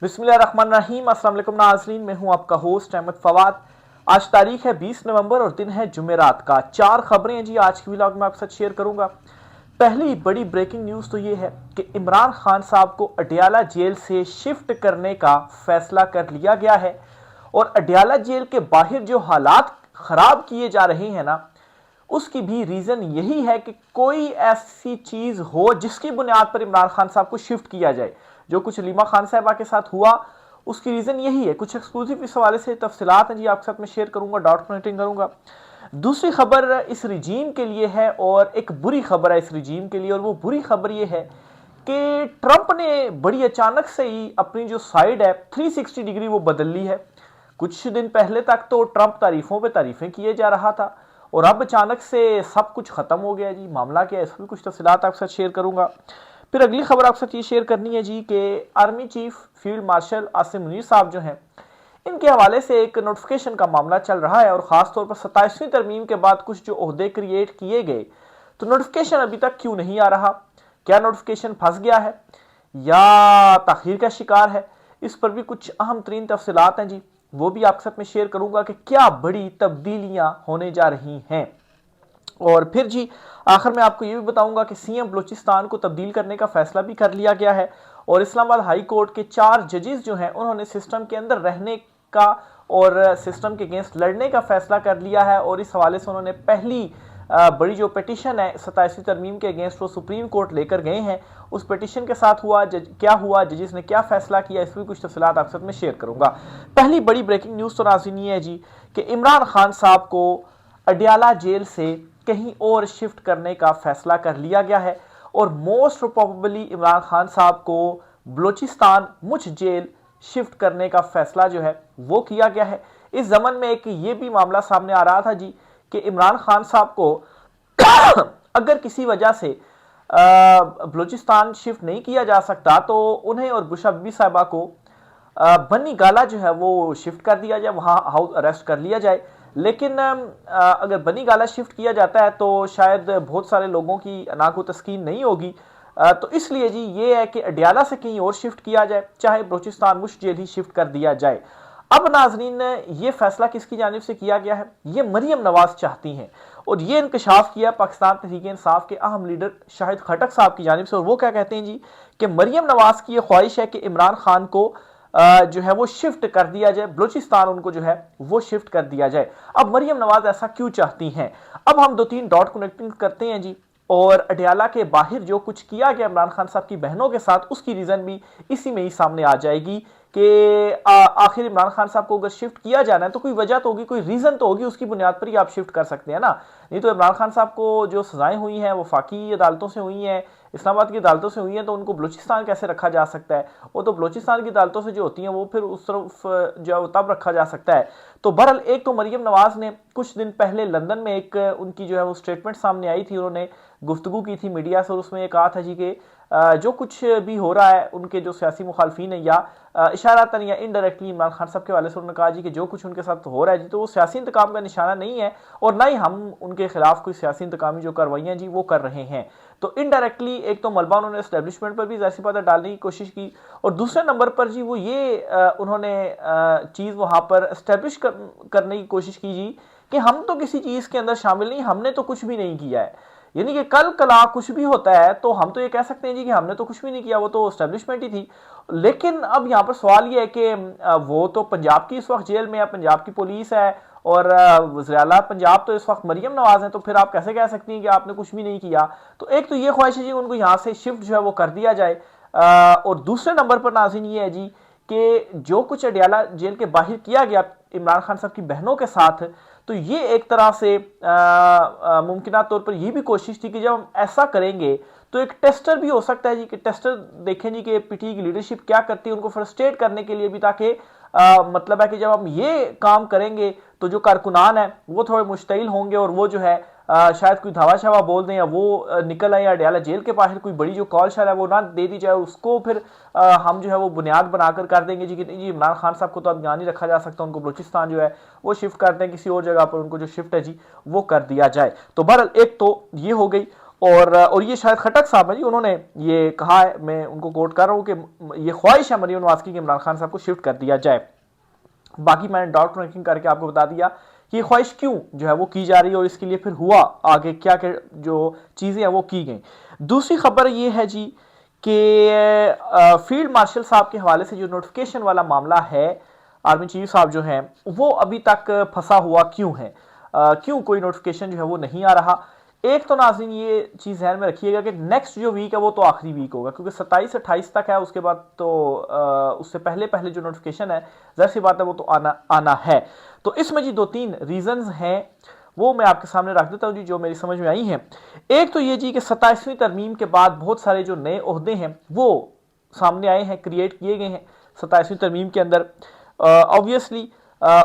बिस्मिल्लाहिर्रहमानिर्रहीम। अस्सलाम वालेकुम नाज़रीन, मैं हूं आपका होस्ट अहमद फवाद। आज तारीख है 20 नवंबर और दिन है जुमेरात का। 4 खबरें हैं जी आज की व्लॉग में आपके साथ शेयर करूंगा। पहली बड़ी ब्रेकिंग न्यूज़ तो ये है कि इमरान खान साहब को अडयाला जेल से शिफ्ट करने का फैसला कर लिया गया है। और अडयाला जेल के बाहर जो हालात खराब किए जा रहे हैं ना, उसकी भी रीजन यही है कि कोई ऐसी चीज हो जिसकी बुनियाद पर इमरान खान साहब को शिफ्ट किया जाए। जो कुछ लीमा खान साहबा के साथ हुआ उसकी रीजन यही है। कुछ एक्सक्लूसिव इस हवाले से तफसीलात हैं जी आपके साथ मैं शेयर करूंगा, डॉट कनेक्टिंग करूंगा। दूसरी खबर इस रिजीम के लिए है और एक बुरी खबर है इस रिजीम के लिए, और वो बुरी खबर ये है कि ट्रंप ने बड़ी अचानक से ही अपनी जो साइड है 360 डिग्री वो बदल ली है। कुछ दिन पहले तक तो ट्रंप तारीफों पे तारीफें किए जा रहा था और अब अचानक से सब कुछ खत्म हो गया जी। मामला क्या है, इसमें कुछ तफसीलात आपके साथ शेयर करूंगा। फिर अगली खबर आपके साथ ये शेयर करनी है जी कि army chief field marshal Asim Munir साहब जो हैं, इनके हवाले से एक नोटिफिकेशन का मामला चल रहा है और खासतौर पर 27वीं तरमीम के बाद कुछ जो ओहदे क्रिएट किए गए, तो नोटिफिकेशन अभी तक क्यों नहीं आ रहा? क्या नोटिफिकेशन फंस गया है या ताखीर का शिकार है? इस पर भी कुछ अहम तरीन तफसीलात हैं जी, वो भी आपके साथ में शेयर करूंगा कि क्या बड़ी तब्दीलियां होने जा रही हैं। और फिर जी आखिर में आपको ये भी बताऊंगा कि सीएम बलूचिस्तान को तब्दील करने का फैसला भी कर लिया गया है और इस्लामाबाद हाई कोर्ट के 4 जजेस जो हैं उन्होंने सिस्टम के अंदर रहने का और सिस्टम के अगेंस्ट लड़ने का फैसला कर लिया है। और इस हवाले से उन्होंने पहली बड़ी जो पिटीशन है 27वीं तरमीम के अगेंस्ट वो सुप्रीम कोर्ट लेकर गए हैं। उस पिटीशन के साथ क्या हुआ, जजेस ने क्या फैसला किया, इस पर कुछ तफसीलात आपके साथ में शेयर करूंगा। पहली बड़ी ब्रेकिंग न्यूज़ तो नाज़रीन ये है जी कि इमरान खान साहब को अडयाला जेल से कहीं और शिफ्ट करने का फैसला कर लिया गया है और मोस्ट प्रोबेबली इमरान खान साहब को बलूचिस्तान मुछ जेल शिफ्ट करने का फैसला जो है वो किया गया है। इस जमन में एक ये भी मामला सामने आ रहा था जी कि इमरान खान साहब को अगर किसी वजह से बलूचिस्तान शिफ्ट नहीं किया जा सकता तो उन्हें और बुशा बीबी साहिबा को बनी गाला जो है वो शिफ्ट कर दिया जाए, वहां हाउस अरेस्ट कर लिया जाए। लेकिन अगर बनी गाला शिफ्ट किया जाता है तो शायद बहुत सारे लोगों की अना को तस्कीन नहीं होगी। तो इसलिए जी ये है कि अडयाला से कहीं और शिफ्ट किया जाए, चाहे बलूचिस्तान मुश्त जेल ही शिफ्ट कर दिया जाए। अब नाजरीन ये फैसला किसकी जानिब से किया गया है? ये मरियम नवाज चाहती हैं और ये इंकशाफ किया पाकिस्तान तहरीक इंसाफ के अहम लीडर शाहिद खटक साहब की जानिब से। और वो क्या कहते हैं जी कि मरियम नवाज की ये ख्वाहिश है कि इमरान खान को जो है वो शिफ्ट कर दिया जाए, बलूचिस्तान उनको जो है वो शिफ्ट कर दिया जाए। अब मरियम नवाज ऐसा क्यों चाहती हैं? अब हम 2-3 डॉट कनेक्टिंग करते हैं जी। और अडयाला के बाहर जो कुछ किया गया इमरान खान साहब की बहनों के साथ, उसकी रीजन भी इसी में ही सामने आ जाएगी कि आखिर इमरान खान साहब को अगर शिफ्ट किया जाना है तो कोई वजह तो होगी, कोई रीजन तो होगी, उसकी बुनियाद पर ही आप शिफ्ट कर सकते हैं ना। नहीं तो इमरान खान साहब को जो सजाएं हुई हैं वो फाकी अदालतों से हुई हैं, इस्लामाबाद की अदालतों से हुई हैं, तो उनको बलूचिस्तान कैसे रखा जा सकता है? वो तो बलूचिस्तान की अदालतों से जो होती हैं वो फिर उस तरफ जो तब रखा जा सकता है। तो बहरहाल एक तो मरियम नवाज ने कुछ दिन पहले लंदन में एक उनकी जो है वो स्टेटमेंट सामने आई थी, उन्होंने गुफ्तगू की थी मीडिया से और उसमें ये कहा था जी कि जो कुछ भी हो रहा है उनके जो सियासी मुखालफिन है या इशारातन या इनडायरेक्टली इमरान खान साहब के वाले से उन्होंने कहा जी कि जो कुछ उनके साथ हो रहा है जी तो वो सियासी इंतकाम का निशाना नहीं है और ना ही हम उनके खिलाफ कोई सियासी इंतकामी जो कार्रवाइयाँ जी वो कर रहे हैं। तो इनडायरेक्टली एक तो मलबा उन्होंने एस्टेब्लिशमेंट पर भी ज़ाहिर सी बात है डालने की कोशिश की और दूसरे नंबर पर जी वो ये उन्होंने चीज़ वहाँ पर एस्टेब्लिश करने की कोशिश की जी कि हम तो किसी चीज़ के अंदर शामिल नहीं, हमने तो कुछ भी नहीं किया है। यानी कि कल कला कुछ भी होता है तो हम तो ये कह सकते हैं जी कि हमने तो कुछ भी नहीं किया, वो तो एस्टेब्लिशमेंट ही थी। लेकिन अब यहाँ पर सवाल ये है कि वो तो पंजाब की इस वक्त जेल में है, पंजाब की पुलिस है और वज़ीर आला पंजाब तो इस वक्त मरियम नवाज है, तो फिर आप कैसे कह सकती हैं कि आपने कुछ भी नहीं किया? तो एक तो ये ख्वाहिश है जी उनको यहाँ से शिफ्ट जो है वो कर दिया जाए और दूसरे नंबर पर नाज़रीन ये है जी कि जो कुछ अडयाला जेल के बाहर किया गया इमरान खान साहब की बहनों के साथ, तो ये एक तरह से मुमकिन तौर पर यह भी कोशिश थी कि जब हम ऐसा करेंगे तो एक टेस्टर भी हो सकता है जी कि टेस्टर देखें जी कि पीटीआई की लीडरशिप क्या करती है, उनको फ्रस्ट्रेट करने के लिए भी, ताकि मतलब है कि जब हम ये काम करेंगे तो जो कारकुनान है वो थोड़े मुश्तिल होंगे और वो जो है शायद कोई धावा शावा बोल दें या वो निकल आए अडयाला जेल के बाहर कोई बड़ी जो कॉल शाल है वो ना दे दी जाए, उसको फिर हम जो है वो बुनियाद बनाकर कर देंगे जी कि जी इमरान खान साहब को तो अब यहाँ नहीं रखा जा सकता, उनको बलूचिस्तान जो है वो शिफ्ट कर दें किसी और जगह पर, उनको जो शिफ्ट है जी वो कर दिया जाए। तो बहरहाल एक तो ये हो गई और ये शायद खटक साहब है जी, उन्होंने ये कहा है, मैं उनको कोट कर रहा हूँ कि ये ख्वाहिश है मरियम नवाज की कि इमरान खान साहब को शिफ्ट कर दिया जाए। बाकी मैंने डॉट रैंकिंग करके आपको बता दिया कि ये ख्वाहिश क्यों जो है वो की जा रही है और इसके लिए फिर हुआ आगे क्या क्या जो चीज़ें हैं वो की गई। दूसरी खबर ये है जी कि फील्ड मार्शल साहब के हवाले से जो नोटिफिकेशन वाला मामला है, आर्मी चीफ साहब जो हैं वो अभी तक फंसा हुआ क्यों है, क्यों कोई नोटिफिकेशन जो है वो नहीं आ रहा। एक तो नाज़रीन ये चीज़ ध्यान में रखिएगा कि नेक्स्ट जो वीक है वो तो आखिरी वीक होगा, क्योंकि 27-28 तक है, उसके बाद तो उससे पहले पहले जो नोटिफिकेशन है ज़ाहिर सी बात है वो तो आना है। तो इसमें जी 2-3 रीजंस हैं, वो मैं आपके सामने रख देता हूँ जी, जो मेरी समझ में आई हैं। एक तो ये जी कि 27वीं तरमीम के बाद बहुत सारे जो नए ओहदे हैं वो सामने आए हैं, क्रिएट किए गए हैं 27वीं तरमीम के अंदर। ऑब्वियसली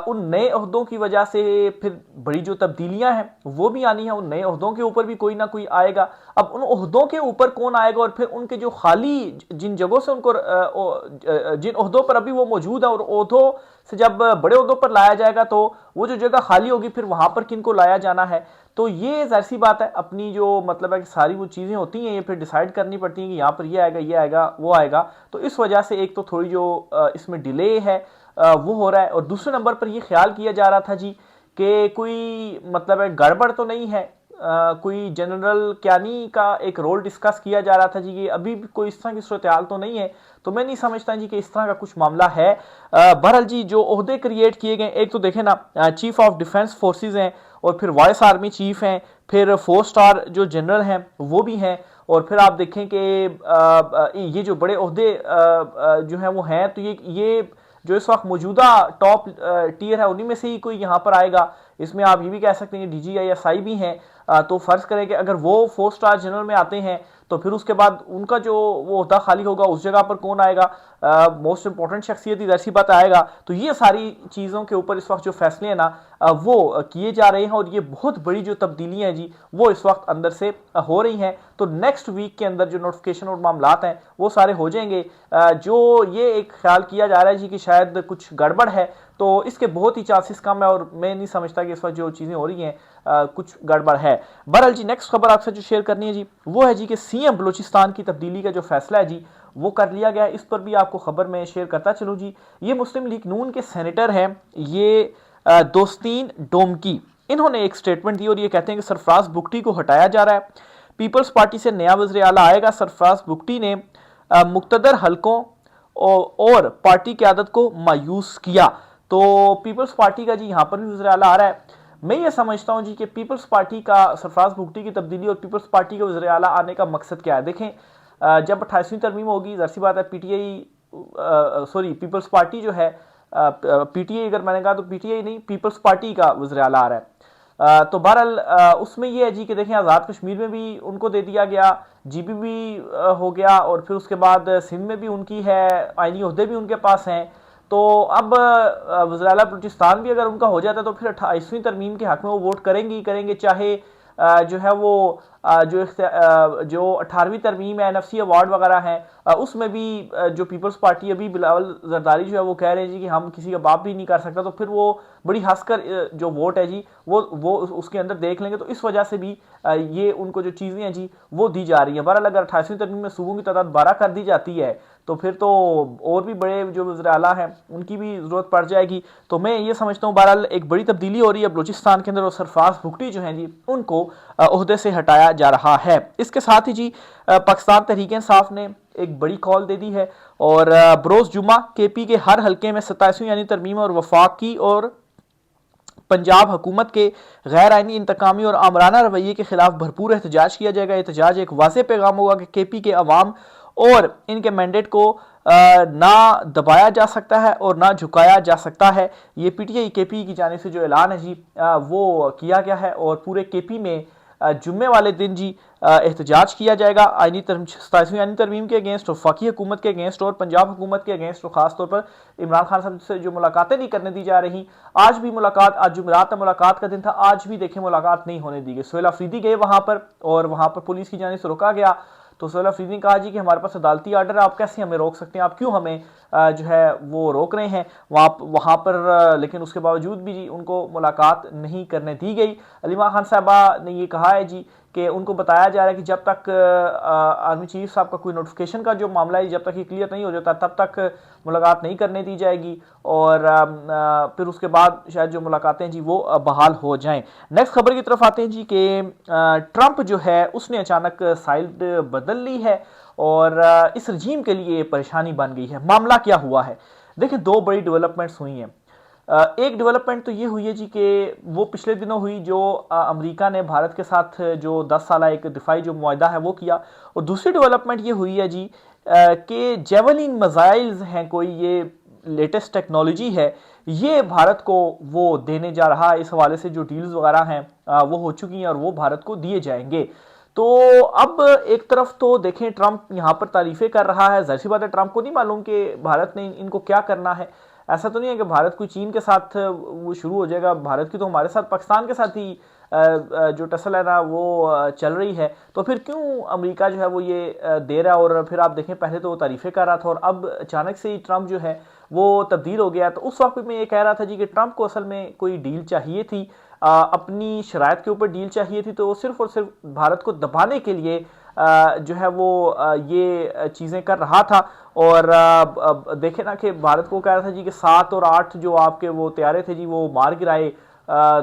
उन नए ओहदों की वजह से फिर बड़ी जो तब्दीलियां हैं वो भी आनी है, उन नए ओहदों के ऊपर भी कोई ना कोई आएगा। अब उन ओहदों के ऊपर कौन आएगा और फिर उनके जो खाली जिन जगहों से उनको जिन ओहदों पर अभी वो मौजूद है और ओहदों से जब बड़े ओहदों पर लाया जाएगा तो वो जो जगह खाली होगी फिर वहां पर किनको लाया जाना है। तो ये जाहिर सी बात है, अपनी जो मतलब है कि सारी वो चीज़ें होती हैं ये फिर डिसाइड करनी पड़ती हैं कि यहाँ पर ये आएगा, ये आएगा, वो आएगा। तो इस वजह से एक तो थोड़ी जो इसमें डिले है वो हो रहा है। और दूसरे नंबर पर ये ख्याल किया जा रहा था जी कि कोई मतलब है गड़बड़ तो नहीं है, कोई जनरल क्यानी का एक रोल डिस्कस किया जा रहा था जी, कि अभी भी कोई इस तरह की सूरत हाल तो नहीं है। तो मैं नहीं समझता जी कि इस तरह का कुछ मामला है। बहरहाल जी जो ओहदे क्रिएट किए गए, एक तो देखें ना चीफ ऑफ डिफेंस फोर्सेज हैं और फिर वॉइस आर्मी चीफ हैं, फिर 4 स्टार जो जनरल हैं वो भी हैं, और फिर आप देखें कि ये जो बड़े ओहदे जो हैं वो हैं, तो ये जो इस वक्त मौजूदा टॉप टीयर है उन्हीं में से ही कोई यहाँ पर आएगा। इसमें आप ये भी कह सकते हैं DGISI भी हैं। तो फर्ज करें कि अगर वो 4 स्टार जनरल में आते हैं तो फिर उसके बाद उनका जो वो ओहदा खाली होगा उस जगह पर कौन आएगा, मोस्ट इंपॉर्टेंट शख्सियत इधर सी बात आएगा। तो ये सारी चीज़ों के ऊपर इस वक्त जो फैसले हैं ना वो किए जा रहे हैं, और ये बहुत बड़ी जो तब्दीलियाँ हैं जी वो इस वक्त अंदर से हो रही हैं। तो नेक्स्ट वीक के अंदर जो नोटिफिकेशन और मामलात हैं वो सारे हो जाएंगे। जो ये एक ख्याल किया जा रहा है जी कि शायद कुछ गड़बड़ है, तो इसके बहुत ही चांसेस कम है, और मैं नहीं समझता कि इस वक्त जो चीज़ें हो रही हैं कुछ गड़बड़ है। बहरहाल जी नेक्स्ट खबर आपसे जो शेयर करनी है जी वो है जी कि CM बलूचिस्तान की तब्दीली का जो फैसला है जी वो कर लिया गया है। इस पर भी आपको खबर में शेयर करता चलूँ जी। ये मुस्लिम लीग नून के सेनेटर हैं, ये दोस्तीन डोमकी, इन्होंने एक स्टेटमेंट दी और ये कहते हैं कि सरफराज बुगटी को हटाया जा रहा है। पीपल्स पार्टी से नया वज़ीर आला आएगा। सरफराज बुगटी ने मुक्तदर हलकों और पार्टी क़यादत को मायूस किया। तो पीपल्स पार्टी का जी यहाँ पर भी वज़ीर आला आ रहा है। मैं ये समझता हूँ जी कि पीपल्स पार्टी का सरफराज बुगटी की तब्दीली और पीपल्स पार्टी के वज़ीर आला आने का मकसद क्या है। देखें जब 28वीं तरमीम होगी ज़ाहिर सी बात है पीपल्स पार्टी जो है PTI अगर मैंने कहा तो PTI नहीं, पीपल्स पार्टी का वज़ीर आला आ रहा है। तो बहरहाल उसमें यह है जी कि देखें आज़ाद कश्मीर में भी उनको दे दिया गया, GB भी हो गया, और फिर उसके बाद सिंध में भी उनकी है, आइनी ओहदे भी उनके पास हैं। तो अब वज़ीर आला बलूचिस्तान भी अगर उनका हो जाता है तो फिर 28वीं तरमीम के हक़ में वो वोट करेंगे ही करेंगे, चाहे जो है वो जो 18वीं तरमीम है NFC अवार्ड वगैरह हैं उसमें भी जो पीपल्स पार्टी अभी बिलावल जरदारी जो है वो कह रहे हैं जी कि हम किसी का बाप भी नहीं कर सकता, तो फिर वो बड़ी हंसकर जो वोट है जी वो उसके अंदर देख लेंगे। तो इस वजह से भी ये उनको जो चीज़ें हैं जी वो दी जा रही हैं। बहरहाल अगर 28वीं तरमीम में सूबों की तादाद 12 कर दी जाती है तो फिर तो और भी बड़े जो वज़ीर आला हैं उनकी भी ज़रूरत पड़ जाएगी। तो मैं ये समझता हूँ बहरहाल एक बड़ी तब्दीली हो रही है बलूचिस्तान के अंदर, और सरफराज बुगटी जो हैं जी उनको ओहदे से हटाया जा रहा है। इसके साथ ही जी पाकिस्तान तहरीक इंसाफ ने एक बड़ी कॉल दे दी है, और बरोज़ जुमा KP के हर हल्के में 27वीं यानी तरमीम और वफाकी और पंजाब हुकूमत के गैर आइनी इंतकामी और आमराना रवैये के खिलाफ भरपूर एहतजाज किया जाएगा। एहतजाज एक वाज़ेह पैगाम होगा कि KP के अवाम और इनके मैंडेट को ना दबाया जा सकता है और ना झुकाया जा सकता है। ये PTI KP की जानिब से जो ऐलान है जी वो किया गया है, और पूरे KP में जुम्मे वाले दिन जी एहतजाज किया जाएगा 27वीं आइनी तरमीम के अगेंस्ट, वफाकी हुकूमत के अगेंस्ट और पंजाब हुकूमत के अगेंस्ट। और ख़ास तौर पर इमरान खान साहब से जो मुलाकातें नहीं करने दी जा रही, आज भी मुलाकात, आज जुमेरात मुलाकात का दिन था, आज भी देखें मुलाकात नहीं होने दी गई। सुहेल अफरीदी गए वहाँ पर और वहाँ पर पुलिस की जानिब से रोका गया। तो सुहेल अफरीदी ने कहा जी कि हमारे पास अदालती आर्डर है, आप कैसे हमें रोक सकते हैं, आप क्यों हमें जो है वो रोक रहे हैं वहाँ पर। लेकिन उसके बावजूद भी जी उनको मुलाकात नहीं करने दी गई। अलीमा खान साहबा ने ये कहा है जी कि उनको बताया जा रहा है कि जब तक आर्मी चीफ साहब का कोई नोटिफिकेशन का जो मामला है, जब तक ये क्लियर नहीं हो जाता तब तक मुलाकात नहीं करने दी जाएगी, और फिर उसके बाद शायद जो मुलाकातें जी वो बहाल हो जाएं। नेक्स्ट खबर की तरफ आते हैं जी कि ट्रंप जो है उसने अचानक साइड बदल ली है और इस रजीम के लिए परेशानी बन गई है। मामला क्या हुआ है? देखिए, दो बड़ी डेवलपमेंट्स हुई हैं। एक डेवलपमेंट तो ये हुई है जी कि वो पिछले दिनों हुई जो अमेरिका ने भारत के साथ जो 10 साल एक दिफाई जो मुआहदा है वो किया, और दूसरी डेवलपमेंट ये हुई है जी कि जेवलिन मिसाइल्स हैं, कोई ये लेटेस्ट टेक्नोलॉजी है, ये भारत को वो देने जा रहा है। इस हवाले से जो डील्स वगैरह हैं वो हो चुकी हैं और वो भारत को दिए जाएंगे। तो अब एक तरफ तो देखें ट्रंप यहाँ पर तारीफें कर रहा है, जाहिर सी बात है ट्रंप को नहीं मालूम कि भारत ने इनको क्या करना है। ऐसा तो नहीं है कि भारत कोई चीन के साथ वो शुरू हो जाएगा, भारत की तो हमारे साथ पाकिस्तान के साथ ही जो टसल है ना वो चल रही है, तो फिर क्यों अमेरिका जो है वो ये दे रहा है। और फिर आप देखें पहले तो वो तारीफें कर रहा था और अब अचानक से ही ट्रंप जो है वो तब्दील हो गया। तो उस वक्त मैं ये कह रहा था जी कि ट्रंप को असल में कोई डील चाहिए थी, अपनी शराइत के ऊपर डील चाहिए थी, तो वो सिर्फ और सिर्फ भारत को दबाने के लिए जो है वो ये चीज़ें कर रहा था। और देखे ना कि भारत को कह रहा था जी कि 7 और 8 जो आपके वो तैयारे थे जी वो मार गिराए,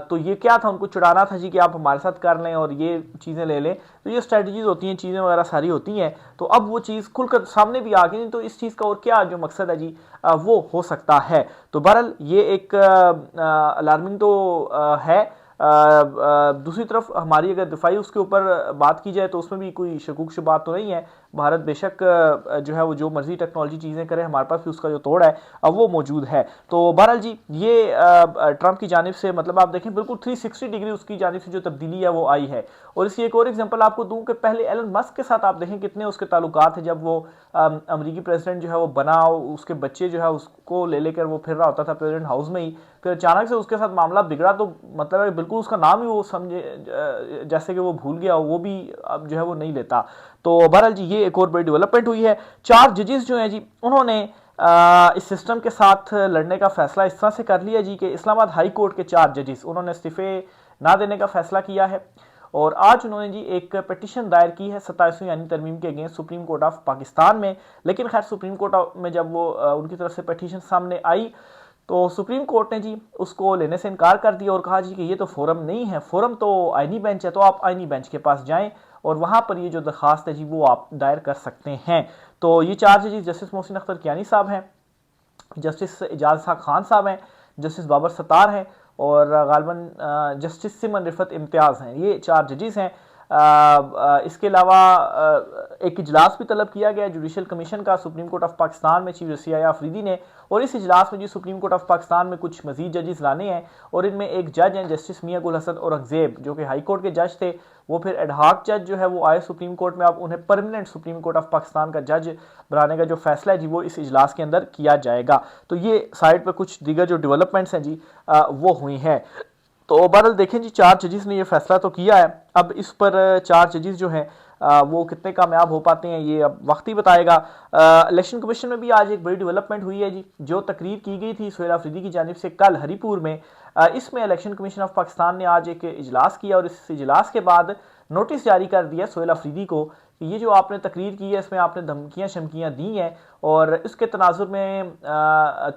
तो ये क्या था, उनको चिढ़ाना था जी कि आप हमारे साथ कर लें और ये चीज़ें ले लें। तो ये स्ट्रेटजीज होती हैं, चीज़ें वगैरह सारी होती हैं। तो अब वो चीज़ खुलकर सामने भी आ गई, तो इस चीज़ का और क्या जो मकसद है जी वो हो सकता है। तो बहरहाल ये एक अलार्मिंग तो है। दूसरी तरफ हमारी अगर दिफाई उसके ऊपर बात की जाए तो उसमें भी कोई शकूक शुबात तो नहीं है। भारत बेशक जो है वो जो मर्जी टेक्नोलॉजी चीज़ें करे, हमारे पास भी उसका जो तोड़ है अब वो मौजूद है। तो बहरहाल जी ये ट्रंप की जानिब से मतलब आप देखें बिल्कुल 360 डिग्री उसकी जानिब से जो तब्दीली है वो आई है। और इसकी एक और एग्जांपल आपको दूं कि पहले एलन मस्क के साथ आप देखें कितने उसके ताल्लुकात थे, जब वो अमरीकी प्रेसिडेंट जो है वो बना, उसके बच्चे जो है उसको ले लेकर वो फिर रहा होता था प्रेसिडेंट हाउस में ही, फिर अचानक से उसके साथ मामला बिगड़ा तो मतलब है बिल्कुल उसका नाम ही वो समझे जैसे कि वो भूल गया, वो भी अब जो है वो नहीं लेता। तो बहरहाल जी ये एक और बड़ी डेवलपमेंट हुई है। 4 जजेस जो हैं जी उन्होंने इस सिस्टम के साथ लड़ने का फैसला इस तरह से कर लिया जी कि इस्लामाबाद हाई कोर्ट के 4 जजेस उन्होंने इस्तीफे ना देने का फैसला किया है। और आज उन्होंने जी एक पिटीशन दायर की है 27वीं यानी तरमीम के against supreme court of Pakistan में। लेकिन खैर सुप्रीम कोर्ट में जब वो उनकी तरफ से पिटीशन सामने आई तो सुप्रीम कोर्ट ने जी उसको लेने से इनकार कर दिया और कहा जी कि ये तो फोरम नहीं है, फोरम तो आईनी बेंच है, तो आप आईनी बेंच के पास जाएं और वहां पर ये जो दरखास्त है जी वो आप दायर कर सकते हैं। तो ये 4 जजेस जस्टिस मोहसिन अख्तर कियानी साहब हैं, जस्टिस एजाज खान साहब हैं, जस्टिस बाबर सत्तार हैं और गालबन जस्टिस सिमन रिफत इम्तियाज़ हैं। ये 4 जजेस हैं। इसके अलावा एक इजलास भी तलब किया गया जुडिशल कमीशन का सुप्रीम कोर्ट ऑफ पाकिस्तान में चीफ जस्टिस अफरीदी ने, और इस इजलास में जी सुप्रीम कोर्ट ऑफ पाकिस्तान में कुछ मजीद जजेस लाने हैं और इनमें एक जज हैं जस्टिस मियां गुल हसन औरंगजेब जो कि हाई कोर्ट के जज थे, वो फिर एडहाक जज जो है वो आए सुप्रीम कोर्ट में, अब उन्हें permanent supreme court of Pakistan का जज बनाने का जो फैसला है जी वो इस इजलास के अंदर किया जाएगा। तो ये साइड पर कुछ दीगर जो डेवलपमेंट्स हैं जी वो हुई हैं। तो बहरहाल देखें जी 4 जजेस ने ये फैसला तो किया है, अब इस पर 4 जजेस जो हैं वो कितने कामयाब हो पाते हैं ये अब वक्त ही बताएगा। इलेक्शन कमीशन में भी आज एक बड़ी डेवलपमेंट हुई है जी, जो तकरीर की गई थी सुहेल अफरीदी की जानिब से कल हरीपुर में, इसमें इलेक्शन कमीशन ऑफ पाकिस्तान ने आज एक इजलास किया और इस इजलास के बाद नोटिस जारी कर दिया सुहेल अफरीदी को कि ये जो आपने तकरीर की है इसमें आपने धमकियाँ शमकियाँ दी हैं, और इसके तनाजुर में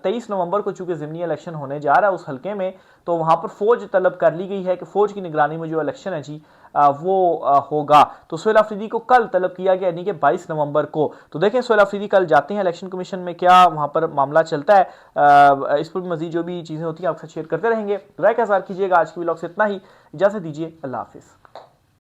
23 नवंबर को चूँकि ज़िमनी इलेक्शन होने जा रहा है उस हल्के में, तो वहाँ पर फ़ौज तलब कर ली गई है कि फ़ौज की निगरानी में जो इलेक्शन है जी वो होगा। तो सुहेल अफरीदी को कल तलब किया गया यानी कि 22 नवंबर को। तो देखें सुहेल अफरीदी कल जाते हैं इलेक्शन कमीशन में, क्या वहाँ पर मामला चलता है, इस पर मजीद जो भी चीज़ें होती हैं आपके साथ शेयर करते रहेंगे। राय का इज़हार कीजिएगा। आज की व्लॉग से इतना ही, इजाज़त दीजिए, अल्लाह हाफिज़।